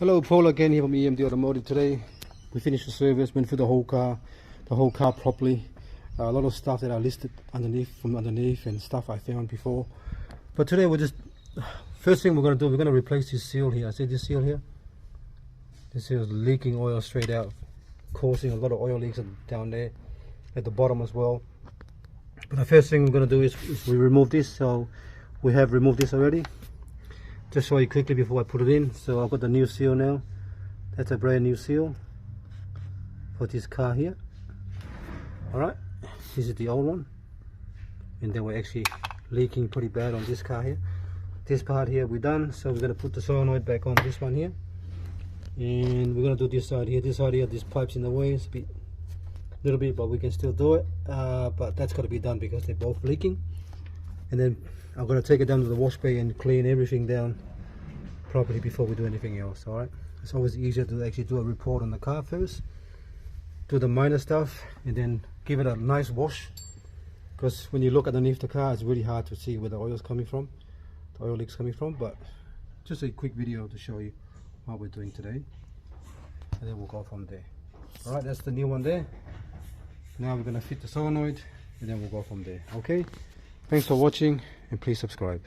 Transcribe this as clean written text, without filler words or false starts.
Hello, Paul again here from EMD Automotive. Today we finished the service, went through the whole car properly. A lot of stuff that I listed from underneath and stuff I found before. But today first thing we're going to do, we're going to replace this seal here. See this seal here? This seal is leaking oil straight out, causing a lot of oil leaks down there at the bottom as well. But the first thing we're going to do is we remove this. So we have removed this already. Just show you quickly before I put it in. So I've got the new seal now. That's a brand new seal for this car here. Alright, this is the old one. And then we're actually leaking pretty bad on this car here. This part here we're done. So we're going to put the solenoid back on this one here. And we're going to do this side here. This side here, this pipe's in the way. It's a little bit, but we can still do it. But that's got to be done because they're both leaking. And then I'm going to take it down to the wash bay and clean everything down properly before we do anything else. Alright, it's always easier to actually do a report on the car first, do the minor stuff, and then give it a nice wash, because when you look underneath the car it's really hard to see where the oil is coming from, the oil leaks coming from. But just a quick video to show you what we're doing today, and then we'll go from there. Alright, that's the new one there. Now we're going to fit the solenoid and then we'll go from there. Okay, thanks for watching and please subscribe.